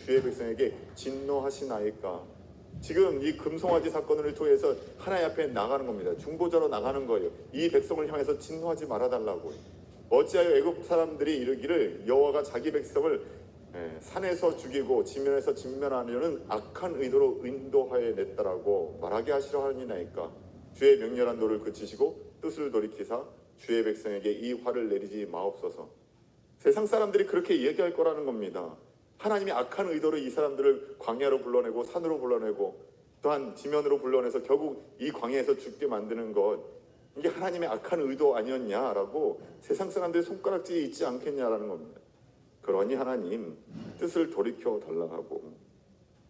주의 백성에게 진노하시나이까. 지금 이 금송아지 사건을 통해서 하나님 앞에 나가는 겁니다. 중보자로 나가는 거예요. 이 백성을 향해서 진노하지 말아달라고. 어찌하여 애굽 사람들이 이르기를 여호와가 자기 백성을 산에서 죽이고 지면에서 진멸하려는 악한 의도로 인도하여 냈다라고 말하게 하시려 하니나이까. 주의 명렬한 노를 그치시고 뜻을 돌이키사 주의 백성에게 이 화를 내리지 마옵소서. 세상 사람들이 그렇게 얘기할 거라는 겁니다. 하나님이 악한 의도로 이 사람들을 광야로 불러내고 산으로 불러내고 또한 지면으로 불러내서 결국 이 광야에서 죽게 만드는 것, 이게 하나님의 악한 의도 아니었냐라고 세상 사람들의 손가락질이 있지 않겠냐라는 겁니다. 그러니 하나님 뜻을 돌이켜 달라고,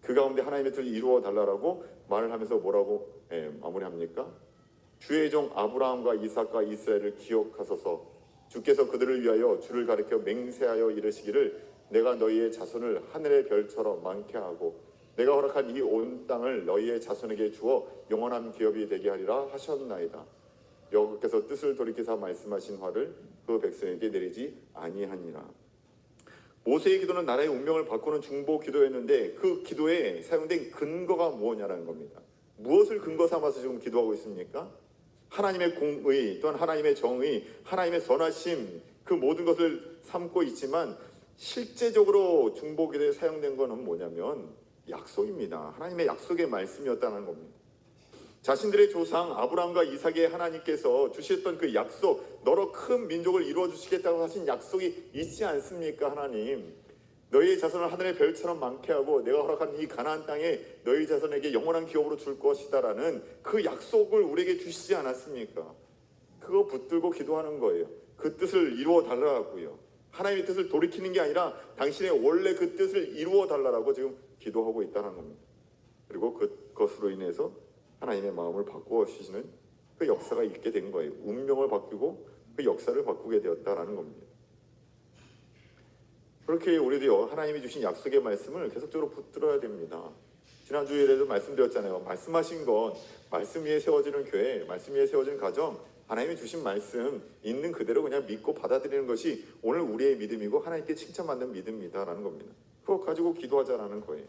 그 가운데 하나님의 뜻을 이루어 달라고 말을 하면서 뭐라고 마무리합니까? 주의 종 아브라함과 이삭과 이스라엘을 기억하소서. 주께서 그들을 위하여 주를 가리켜 맹세하여 이르시기를 내가 너희의 자손을 하늘의 별처럼 많게 하고 내가 허락한 이 온 땅을 너희의 자손에게 주어 영원한 기업이 되게 하리라 하셨나이다. 여호와께서 뜻을 돌이키사 말씀하신 화를 그 백성에게 내리지 아니하니라. 모세의 기도는 나라의 운명을 바꾸는 중보 기도였는데 그 기도에 사용된 근거가 무엇이냐는 겁니다. 무엇을 근거 삼아서 지금 기도하고 있습니까? 하나님의 공의, 또한 하나님의 정의, 하나님의 선하심, 그 모든 것을 삼고 있지만 실제적으로 중보 기도에 사용된 것은 뭐냐면 약속입니다. 하나님의 약속의 말씀이었다는 겁니다. 자신들의 조상 아브라함과 이삭의 하나님께서 주셨던 그 약속, 너로 큰 민족을 이루어 주시겠다고 하신 약속이 있지 않습니까? 하나님, 너희의 자손을 하늘의 별처럼 많게 하고 내가 허락한 이 가나안 땅에 너희 자손에게 영원한 기업으로 줄 것이다라는 그 약속을 우리에게 주시지 않았습니까? 그거 붙들고 기도하는 거예요. 그 뜻을 이루어 달라고요. 하나님의 뜻을 돌이키는 게 아니라 당신의 원래 그 뜻을 이루어 달라고 지금 기도하고 있다는 겁니다. 그리고 그것으로 인해서 하나님의 마음을 바꾸어 주시는 그 역사가 있게 된 거예요. 운명을 바꾸고 그 역사를 바꾸게 되었다라는 겁니다. 그렇게 우리도요, 하나님이 주신 약속의 말씀을 계속적으로 붙들어야 됩니다. 지난주에도 말씀드렸잖아요. 말씀하신 건 말씀 위에 세워지는 교회, 말씀 위에 세워지는 가정, 하나님이 주신 말씀 있는 그대로 그냥 믿고 받아들이는 것이 오늘 우리의 믿음이고 하나님께 칭찬받는 믿음이다라는 겁니다. 그거 가지고 기도하자라는 거예요.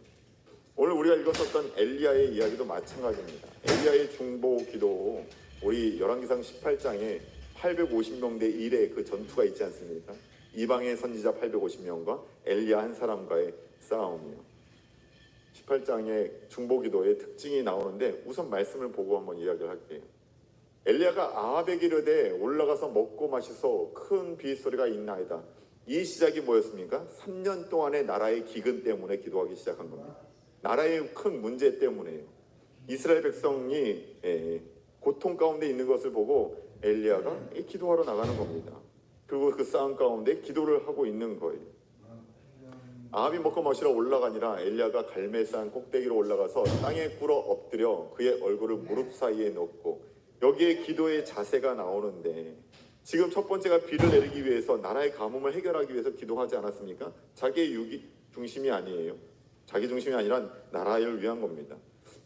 오늘 우리가 읽었었던 엘리야의 이야기도 마찬가지입니다. 엘리야의 중보 기도, 우리 열왕기상 18장에 850명 대 1의 그 전투가 있지 않습니까? 이방의 선지자 850명과 엘리야 한 사람과의 싸움이요. 18장의 중보 기도의 특징이 나오는데 우선 말씀을 보고 한번 이야기를 할게요. 엘리야가 아합에게 이르되 올라가서 먹고 마시소 큰 빗소리가 있나이다. 이 시작이 뭐였습니까? 3년 동안의 나라의 기근 때문에 기도하기 시작한 겁니다. 나라의 큰 문제 때문에요. 이스라엘 백성이 고통 가운데 있는 것을 보고 엘리야가 기도하러 나가는 겁니다. 그리고 그 싸움 가운데 기도를 하고 있는 거예요. 아합이 먹고 마시러 올라가니라 엘리야가 갈멜산 꼭대기로 올라가서 땅에 꿇어 엎드려 그의 얼굴을 무릎 사이에 넣고, 여기에 기도의 자세가 나오는데 지금 첫 번째가 비를 내리기 위해서 나라의 가뭄을 해결하기 위해서 기도하지 않았습니까? 자기의 유기 중심이 아니에요. 자기 중심이 아니라 나라를 위한 겁니다.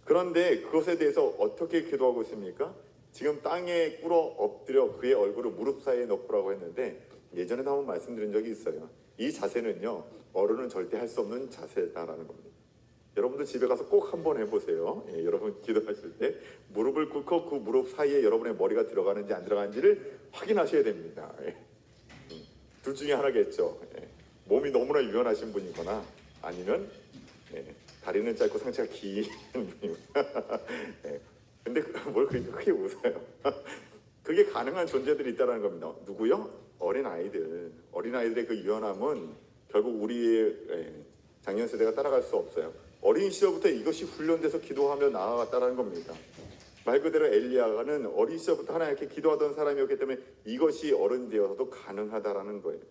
그런데 그것에 대해서 어떻게 기도하고 있습니까? 지금 땅에 꿇어 엎드려 그의 얼굴을 무릎 사이에 넣고라고 했는데 예전에도 한번 말씀드린 적이 있어요. 이 자세는요, 어른은 절대 할 수 없는 자세다라는 겁니다. 여러분들 집에 가서 꼭 한번 해보세요. 여러분 기도하실 때 무릎을 꿇고 그 무릎 사이에 여러분의 머리가 들어가는지 안 들어가는지를 확인하셔야 됩니다. 둘 중에 하나겠죠. 몸이 너무나 유연하신 분이거나 아니면 다리는 짧고 상체가 긴 분이거나. 근데 뭘 그렇게 크게 웃어요? 그게 가능한 존재들이 있다는 겁니다. 누구요? 어린아이들. 어린아이들의 그 유연함은 결국 우리의 장년 세대가 따라갈 수 없어요. 어린 시절부터 이것이 훈련돼서 기도하며 나아갔다는 겁니다. 말 그대로 엘리야는 어린 시절부터 하나님께 기도하던 사람이었기 때문에 이것이 어른 되어서도 가능하다라는 거예요.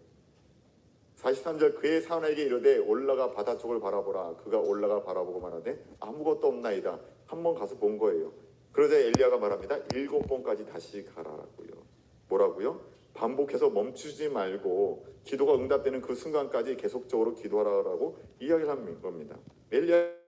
43절 그의 사원에게 이르되 올라가 바다 쪽을 바라보라. 그가 올라가 바라보고 말하되 아무것도 없나이다. 한번 가서 본 거예요. 그러자 엘리야가 말합니다. 7번까지 다시 가라라고요. 뭐라고요? 반복해서 멈추지 말고 기도가 응답되는 그 순간까지 계속적으로 기도하라고 이야기를 하는 겁니다. 엘리야